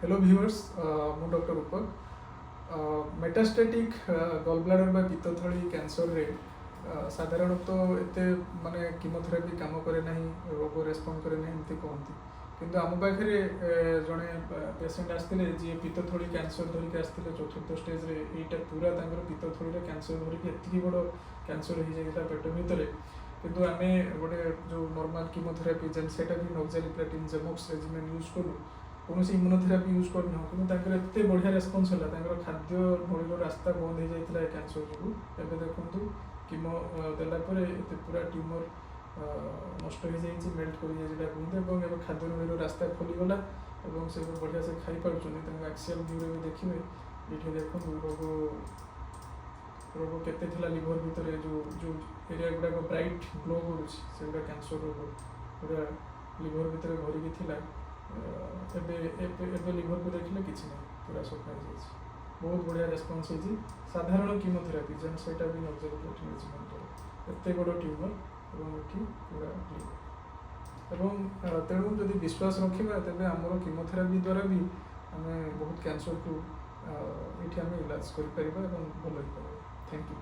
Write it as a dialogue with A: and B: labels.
A: Hello viewers, मु doctor रूपक। Metastatic gall bladder बा पित्तथली कैंसर रे साधारणतः एते माने कीमोथेरापी काम करे नहीं, रोग रेस्पॉन्ड करे नहीं एमती कहती। किंतु आम पाखे जड़े पेसेंट आसते जी पित्तथली कैंसर धरिक आसते चतुर्थ स्टेज रे एटा पूरा पित्तथली कैंसर धरिक एति बड़ कैंसर हो जाता पेट भितर। किंतु आमे गोटे जो नॉर्मल कीमोथेरापी जेन सेटा भी नोक्सालिप्लाटिन जेमोक्स रेजिमेन यूज करूँ कौन इम्यूनोथेरापी यूज करना कि एत बढ़िया रेस्पन्स है। खाद्य नली रास्ता बंद हो जाता है कैंसर जो एवं देखूँ कीमो देलापर एत पूरा ट्यूमर नष्ट हो जाए मेल्ट कर कहते खाद्य नली रास्ता खोलीगला और से बढ़िया से खाई पार्टी एक्सियल व्यू भी देखिए ये देखो रोग रोग केते लिवर भितर जो जो एरिया गुड़ाक ब्राइट ग्लो करुँगा कैंसर रोग पूरा लिवर भितर भरिकी थिला। एबे लिवर को देखिले किसी ना पूरा सफा हो जाए। बहुत बढ़िया रेस्पॉन्स होती साधारण कीमोथेरापी जेन से भी नोक्सालिप्लाटिन रेजिमेंट एत बड़ ट्यूमर और पूरा क्लीन। तेणु जदि विश्वास रखा तेज आमर कीमोथेरापी द्वारा भी आम बहुत कैंसर को ये इलाज कर भल हो पार। Thank you.